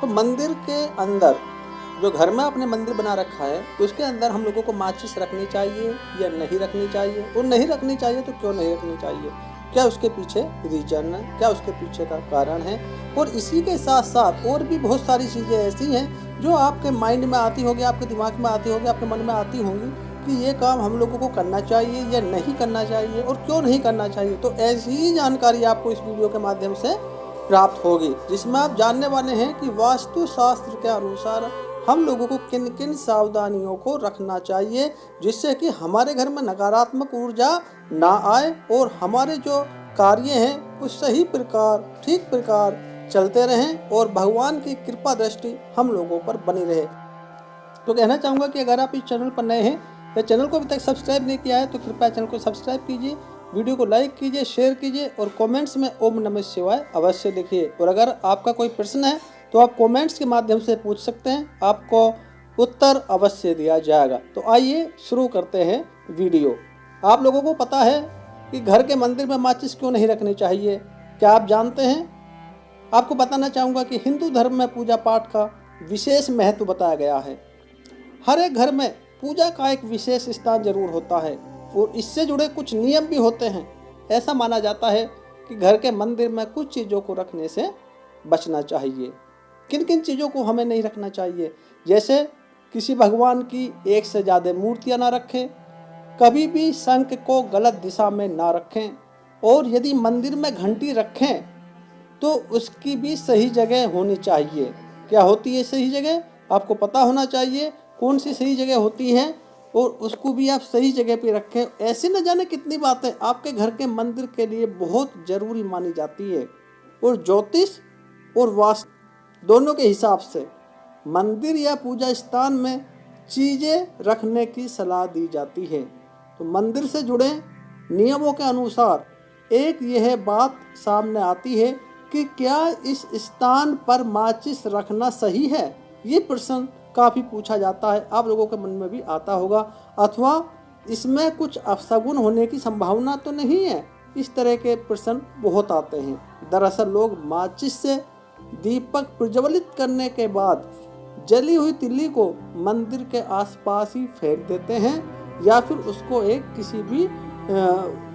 तो मंदिर के अंदर जो घर में आपने मंदिर बना रखा है उसके अंदर हम लोगों को माचिस रखनी चाहिए या नहीं रखनी चाहिए, और नहीं रखनी चाहिए तो क्यों नहीं रखनी चाहिए, क्या उसके पीछे रीजन है, क्या उसके पीछे का कारण है। और इसी के साथ साथ और भी बहुत सारी चीज़ें ऐसी हैं जो आपके माइंड में आती होगी, आपके दिमाग में आती होगी, आपके मन में आती होंगी कि ये काम हम लोगों को करना चाहिए या नहीं करना चाहिए और क्यों नहीं करना चाहिए। तो ऐसी ही जानकारी आपको इस वीडियो के माध्यम से प्राप्त होगी, जिसमें आप जानने वाले हैं कि वास्तु शास्त्र के अनुसार हम लोगों को किन किन सावधानियों को रखना चाहिए जिससे कि हमारे घर में नकारात्मक ऊर्जा ना आए और हमारे जो कार्य हैं वो सही प्रकार ठीक प्रकार चलते रहें और भगवान की कृपा दृष्टि हम लोगों पर बनी रहे। तो कहना चाहूँगा कि अगर आप इस चैनल पर नए हैं या चैनल को अभी तक सब्सक्राइब नहीं किया है तो कृपया चैनल को सब्सक्राइब कीजिए, वीडियो को लाइक कीजिए, शेयर कीजिए और कमेंट्स में ओम नमः शिवाय अवश्य लिखिए। और अगर आपका कोई प्रश्न है तो आप कमेंट्स के माध्यम से पूछ सकते हैं, आपको उत्तर अवश्य दिया जाएगा। तो आइए शुरू करते हैं वीडियो। आप लोगों को पता है कि घर के मंदिर में माचिस क्यों नहीं रखनी चाहिए, क्या आप जानते हैं? आपको बताना चाहूँगा कि हिंदू धर्म में पूजा पाठ का विशेष महत्व बताया गया है। हर एक घर में पूजा का एक विशेष स्थान जरूर होता है और इससे जुड़े कुछ नियम भी होते हैं। ऐसा माना जाता है कि घर के मंदिर में कुछ चीज़ों को रखने से बचना चाहिए। किन किन चीज़ों को हमें नहीं रखना चाहिए, जैसे किसी भगवान की एक से ज़्यादा मूर्तियां ना रखें, कभी भी शंख को गलत दिशा में ना रखें, और यदि मंदिर में घंटी रखें तो उसकी भी सही जगह होनी चाहिए। क्या होती है सही जगह, आपको पता होना चाहिए कौन सी सही जगह होती है और उसको भी आप सही जगह पे रखें। ऐसी न जाने कितनी बातें आपके घर के मंदिर के लिए बहुत ज़रूरी मानी जाती है। और ज्योतिष और वास्तु दोनों के हिसाब से मंदिर या पूजा स्थान में चीज़ें रखने की सलाह दी जाती है। तो मंदिर से जुड़े नियमों के अनुसार एक यह बात सामने आती है कि क्या इस स्थान पर माचिस रखना सही है। ये प्रश्न काफ़ी पूछा जाता है, आप लोगों के मन में भी आता होगा, अथवा इसमें कुछ अपशगुन होने की संभावना तो नहीं है। इस तरह के प्रश्न बहुत आते हैं। दरअसल लोग माचिस से दीपक प्रज्वलित करने के बाद जली हुई तिल्ली को मंदिर के आसपास ही फेंक देते हैं या फिर उसको एक किसी भी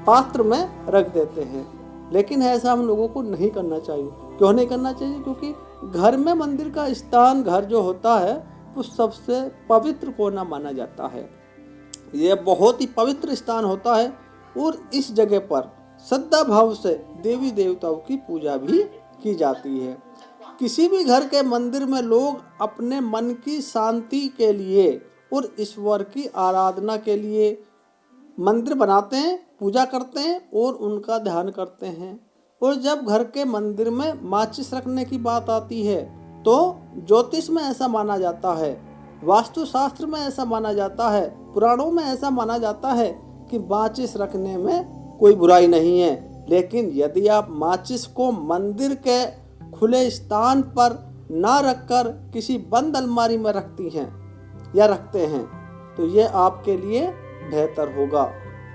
पात्र में रख देते हैं। लेकिन ऐसा हम लोगों को नहीं करना चाहिए। क्यों नहीं करना चाहिए? क्योंकि घर में मंदिर का स्थान, घर जो होता है वो सबसे पवित्र कोना माना जाता है। यह बहुत ही पवित्र स्थान होता है और इस जगह पर श्रद्धा भाव से देवी देवताओं की पूजा भी की जाती है। किसी भी घर के मंदिर में लोग अपने मन की शांति के लिए और ईश्वर की आराधना के लिए मंदिर बनाते हैं, पूजा करते हैं और उनका ध्यान करते हैं। और जब घर के मंदिर में माचिस रखने की बात आती है तो ज्योतिष में ऐसा माना जाता है, वास्तु शास्त्र में ऐसा माना जाता है, पुराणों में ऐसा माना जाता है कि माचिस रखने में कोई बुराई नहीं है। लेकिन यदि आप माचिस को मंदिर के खुले स्थान पर ना रखकर किसी बंद अलमारी में रखती हैं या रखते हैं तो ये आपके लिए बेहतर होगा।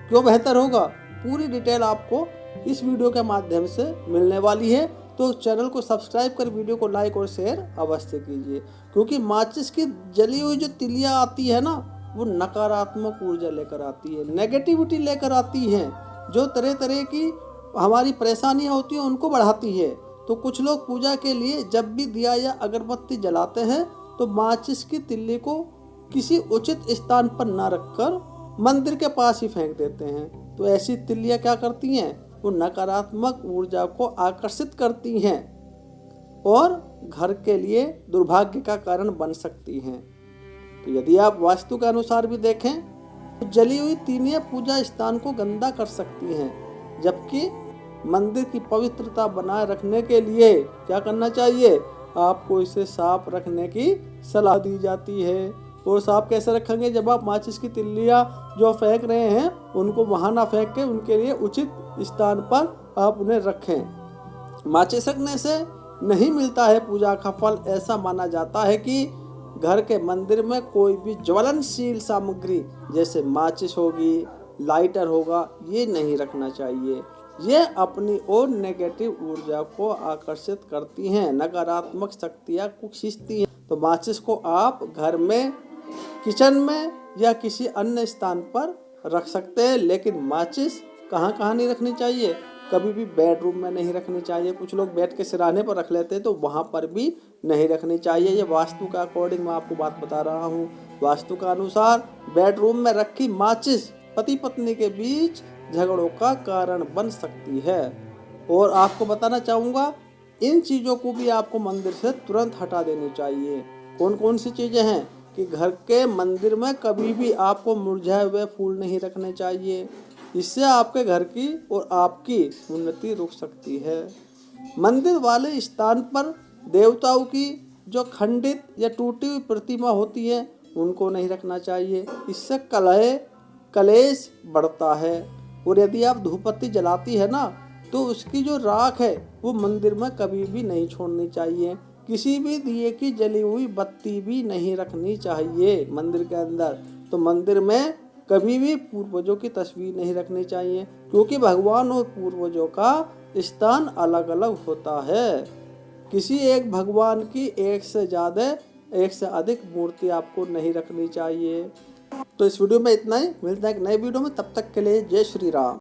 क्यों बेहतर होगा? पूरी डिटेल आपको इस वीडियो के माध्यम से मिलने वाली है। तो चैनल को सब्सक्राइब कर वीडियो को लाइक और शेयर अवश्य कीजिए, क्योंकि माचिस की जली हुई जो तिलियाँ आती है ना, वो नकारात्मक ऊर्जा लेकर आती है, नेगेटिविटी लेकर आती है, जो तरह तरह की हमारी परेशानियाँ होती हैं उनको बढ़ाती है। तो कुछ लोग पूजा के लिए जब भी दिया या अगरबत्ती जलाते हैं तो माचिस की तिल्ली को किसी उचित स्थान पर ना रखकर मंदिर के पास ही फेंक देते हैं। तो ऐसी तिल्लियाँ क्या करती हैं? वो नकारात्मक ऊर्जा को आकर्षित करती हैं और घर के लिए दुर्भाग्य का कारण बन सकती हैं। तो यदि आप वास्तु के अनुसार भी देखें तो जली हुई तिलियाँ पूजा स्थान को गंदा कर सकती हैं, जबकि मंदिर की पवित्रता बनाए रखने के लिए क्या करना चाहिए? आपको इसे साफ रखने की सलाह दी जाती है। और साफ कैसे रखेंगे? जब आप माचिस की तिल्लियाँ जो फेंक रहे हैं उनको वहाँ ना फेंक के उनके लिए उचित स्थान पर आप उन्हें रखें। माचिस रखने से नहीं मिलता है पूजा का फल। ऐसा माना जाता है कि घर के मंदिर में कोई भी ज्वलनशील सामग्री जैसे माचिस होगी, लाइटर होगा, ये नहीं रखना चाहिए। ये अपनी ओर नेगेटिव ऊर्जा को आकर्षित करती हैं, नकारात्मक शक्तियाँ को खींचती हैं। तो माचिस को आप घर में, किचन में या किसी अन्य स्थान पर रख सकते हैं, लेकिन माचिस कहाँ कहाँ नहीं रखनी चाहिए? कभी भी बेडरूम में नहीं रखनी चाहिए। कुछ लोग बेड के सिरहाने पर रख लेते हैं, तो वहाँ पर भी नहीं रखनी चाहिए। ये वास्तु का अकॉर्डिंग मैं आपको बात बता रहा हूँ। वास्तु का अनुसार बेडरूम में रखी माचिस पति पत्नी के बीच झगड़ों का कारण बन सकती है। और आपको बताना चाहूँगा, इन चीज़ों को भी आपको मंदिर से तुरंत हटा देनी चाहिए। कौन कौन सी चीज़ें हैं कि घर के मंदिर में कभी भी आपको मुरझाए हुए फूल नहीं रखने चाहिए। इससे आपके घर की और आपकी उन्नति रुक सकती है। मंदिर वाले स्थान पर देवताओं की जो खंडित या टूटी हुई प्रतिमा होती है उनको नहीं रखना चाहिए। इससे कलेश बढ़ता है। और यदि आप धूपबत्ती जलाती है ना, तो उसकी जो राख है वो मंदिर में कभी भी नहीं छोड़नी चाहिए। किसी भी दिए की जली हुई बत्ती भी नहीं रखनी चाहिए मंदिर के अंदर। तो मंदिर में कभी भी पूर्वजों की तस्वीर नहीं रखनी चाहिए, क्योंकि भगवान और पूर्वजों का स्थान अलग अलग होता है। किसी एक भगवान की एक से अधिक मूर्ति आपको नहीं रखनी चाहिए। तो इस वीडियो में इतना ही। मिलते हैं एक नए वीडियो में, तब तक के लिए जय श्री राम।